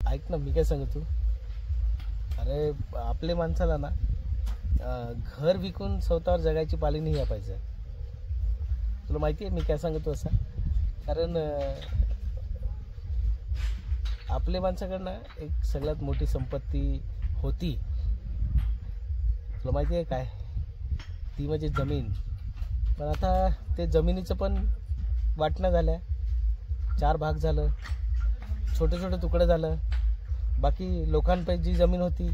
ऐक ना, मी काय सांगतो, अरे आपले माणसाला ना घर विकून स्वतःवर जगायची पाळी नाही पाहिजे. तुला माहिती आहे मी काय सांगतो असं, कारण आपल्या माणसाकडनं एक सगळ्यात मोठी संपत्ती होती, तुला माहिती आहे काय, ती म्हणजे जमीन. पण आता ते जमिनीचं पण वाटणं झालं, 4 भाग झालं, छोटे छोटे तुकडे झालं. बाकी लोकांपैकी जी जमीन होती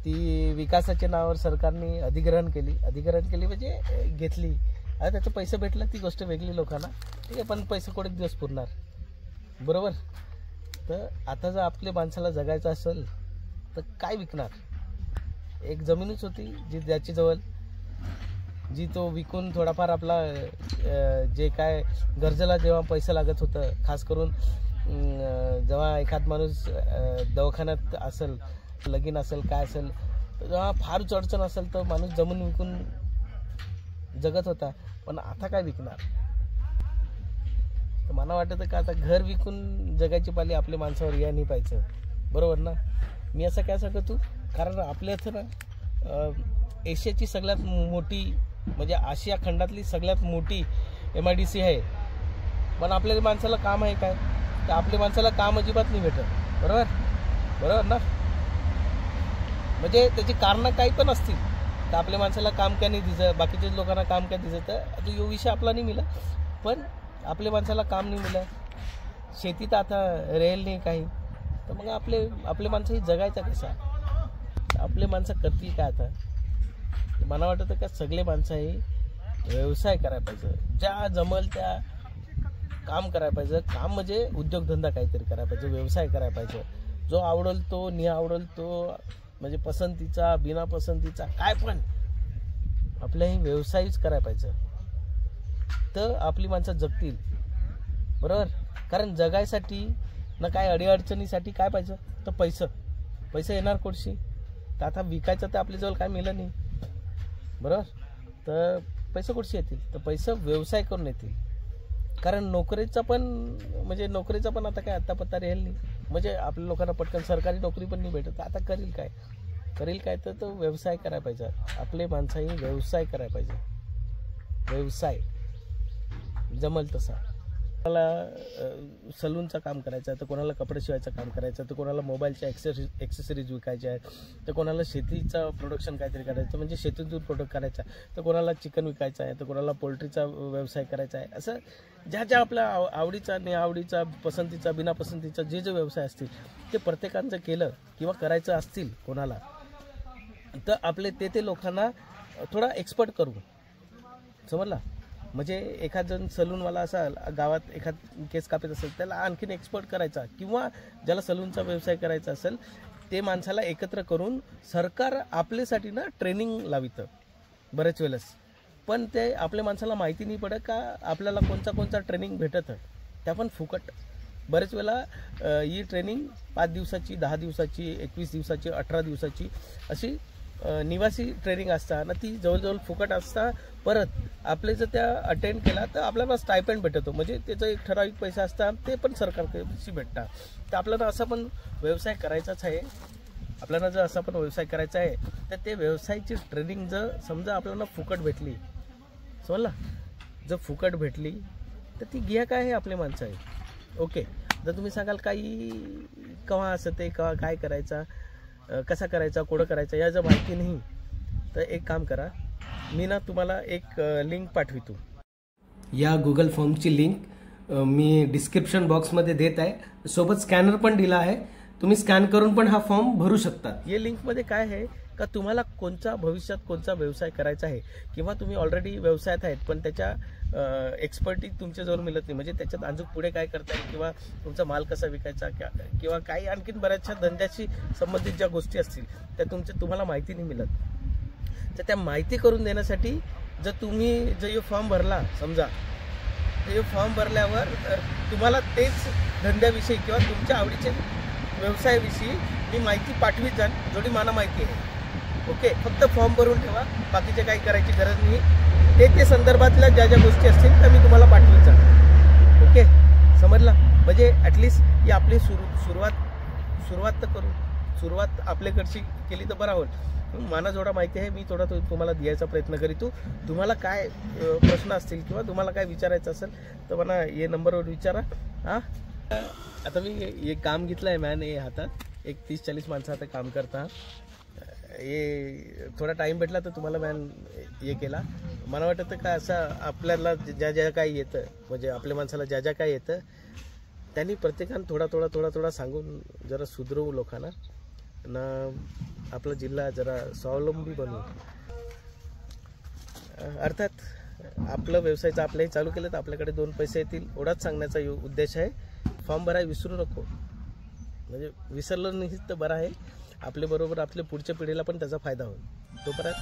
ती विकासाच्या नावावर सरकारने अधिग्रहण केली म्हणजे घेतली. आता त्याचे पैसे भेटलं ती गोष्ट वेगळी लोकांना, ठीक आहे, पण पैसे कोणते दिवस पुरणार, बरोबर. तर आता जर आपल्या माणसाला जगायचं असेल तर काय विकणार. एक जमीनच होती जी ज्याची जवळ, जी तो विकून थोडाफार आपला जे काय गरजेला जेव्हा पैसा लागत होतं, खास करून जेव्हा एखाद माणूस दवाखान्यात असेल, लगीन असेल, काय असेल, जेव्हा फार अडचण असेल तर माणूस जमीन विकून जगत होता. पण आता काय विकणार. तर मला वाटतं का आता घर विकून जगायची पाळी आपल्या माणसावर या नाही पाहिजे, बरोबर ना. मी असं काय सांगतो, कारण आपल्या इथं ना एशियाची सगळ्यात मोठी म्हणजे आशिया खंडातली सगळ्यात मोठी MIDC आहे. पण आपल्या माणसाला काम आहे काय, तर आपल्या माणसाला काम अजिबात नाही भेटत, बरोबर ना. म्हणजे त्याची कारणं काही पण असतील, तर आपल्या माणसाला काम काय नाही दिसत, बाकीच्या लोकांना काम काय दिसत. आता यो विषय आपला नाही मिळाला, पण आपल्या माणसाला काम नाही मिळालं, शेतीत आता रेल नाही काही, तर मग आपले माणसं ही जगायचा कसा. आपले माणसं करतील काय. आता मला वाटतं का सगळे माणसं हे व्यवसाय करायला पाहिजे, ज्या जमल त्या काम करायला पाहिजे. काम म्हणजे उद्योगधंदा काहीतरी करायला पाहिजे, व्यवसाय करायला पाहिजे. जो आवडेल तो, नि आवडेल तो, म्हणजे पसंतीचा, बिना पसंतीचा, काय पण आपल्याही व्यवसायच करायला पाहिजे. तर आपली माणसं जगतील, बरोबर. कारण जगायसाठी ना काय अडीअडचणीसाठी काय पाहिजे, तर पैसे येणार कोणशी. तर आता विकायचं तर आपल्याजवळ काय मिळलं नाही, बरोबर. तर पैसे कुठचे येतील, तर पैसे व्यवसाय करून येतील. कारण नोकरीचा पण आता काय आता पत्ता राहील नाही. म्हणजे आपल्या लोकांना पटकन सरकारी नोकरी पण नाही भेटत. आता करील काय तर तो व्यवसाय करायला पाहिजे. आपले माणसाही व्यवसाय करायला पाहिजे, व्यवसाय जमल तसा. कोणाला सलूनचं काम करायचं आहे, तर कोणाला कपडे शिवायचं काम करायचं, तर कोणाला मोबाईलच्या ॲक्सेसरीज विकायच्या आहेत, तर कोणाला शेतीचं प्रोडक्शन काहीतरी करायचं म्हणजे शेतीतून प्रोडक्ट करायचा, तर कोणाला चिकन विकायचं आहे, तर कोणाला पोल्ट्रीचा व्यवसाय करायचा आहे. असं ज्या आपल्या आवडीचा, निआवडीचा, पसंतीचा, बिना पसंतीचा जे व्यवसाय असतील ते प्रत्येकाचं केलं किंवा करायचं असतील कोणाला, तर आपले ते लोकांना थोडा एक्सपर्ट करू, समजला. म्हणजे एखाद जण सलूनवाला असेल, गावात एखाद केस कापत असेल, त्याला आणखीन एक्सपर्ट करायचा, किंवा ज्याला सलूनचा व्यवसाय करायचा असेल ते माणसाला एकत्र करून सरकार आपल्यासाठी ना ट्रेनिंग लावितं बरेच वेळेस. पण ते आपल्या माणसाला माहिती नाही पडत का आपल्याला कोणता ट्रेनिंग भेटत, त्या पण फुकट. बरेच वेळेला ही ट्रेनिंग 5 दिवसाची, 10 दिवसाची, 21 दिवसाची, 18 दिवसाची अशी निवासी ट्रेनिंग असता ना, ती जवळजवळ फुकट असता. परत आपले जर त्या अटेंड केला तर आपल्याला स्टायपेंड भेटतो, म्हणजे त्याचा एक ठराविक पैसा असता, ते पण सरकारशी भेटतात. तर आपल्याला असा पण व्यवसाय करायचाच आहे. आपल्याला जर असा पण व्यवसाय करायचा आहे तर ते व्यवसायाची ट्रेनिंग जर समजा आपल्याला फुकट भेटली, समजला, जर फुकट भेटली तर ती घ्या काय आहे आपले माणसं आहे. ओके. जर तुम्ही सांगाल काही केव्हा असं ते केव्हा काय करायचा, कसा करायचा, कोडं करायचा, या जर माहिती नाही तर एक काम करा, मी ना तुम्हाला एक लिंक पाठवितो. या गुगल फॉर्मची लिंक मी डिस्क्रिप्शन बॉक्समध्ये देत आहे, सोबत स्कॅनर पण दिला आहे. तुम्ही स्कॅन करून पण हा फॉर्म भरू शकतात. या लिंकमध्ये काय आहे का तुम्हाला भविष्यात कोणता व्यवसाय करायचा आहे, किंवा तुम्ही ऑलरेडी व्यवसायात आहेत पण त्याच्या एक्सपर्टीज तुमच्याजवळ मिळत नाही, म्हणजे त्याच्यात अजून पुढे काय करता येईल, किंवा तुमचा माल कसा विकायचा, किंवा काही आणखीन बऱ्याचशा धंद्याशी संबंधित ज्या गोष्टी असतील त्या तुम्हाला माहिती नाही मिळत, तर त्या माहिती करून देण्यासाठी जर तुम्ही जर फॉर्म भरला, समजा हे फॉर्म भरल्यावर तुम्हाला तेच धंद्याविषयी किंवा तुमच्या आवडीचे व्यवसायाविषयी मी माहिती पाठवीत जाण, जेवढी मला माहिती आहे. ओके. फक्त फॉर्म भरून ठेवा, बाकीचे काही करायची गरज नाही. ते संदर्भातल्या ज्या गोष्टी असतील त्या मी तुम्हाला पाठवीत जाण. ओके, समजला. म्हणजे ॲटलिस्ट ही आपली सुरुवात सुरुवात तर करू. सुरुवात आपल्याकडची केली तर बरा होईल. मला जेवढा माहिती आहे मी थोडा तुम्हाला द्यायचा प्रयत्न करीतो. तुम्हाला काय प्रश्न असतील किंवा तुम्हाला काय विचारायचं असेल तर मला हे नंबरवर विचारा. हां, आता मी एक काम घेतलं आहे मॅन, हे हातात एक 30-40 माणसं आता काम करता. हे थोडा टाईम भेटला तर तुम्हाला मॅन हे केला. मला वाटतं का असं आपल्याला ज्या काही येतं, म्हणजे आपल्या माणसाला ज्या काही येतं त्यांनी प्रत्येकानं थोडा सांगून जरा सुधरवू लोकांना ना, आपला जिल्हा जरा स्वावलंबी बनवू. अर्थात आपलं व्यवसायाचं आपल्याही चालू केलं तर आपल्याकडे 2 पैसे येतील एवढाच सांगण्याचा उद्देश आहे. फॉर्म भरायला विसरू नको, म्हणजे विसरलं नाही तर बरं आहे. आपल्याबरोबर आपल्या पुढच्या पिढीला पण त्याचा फायदा होईल. तोपर्यंत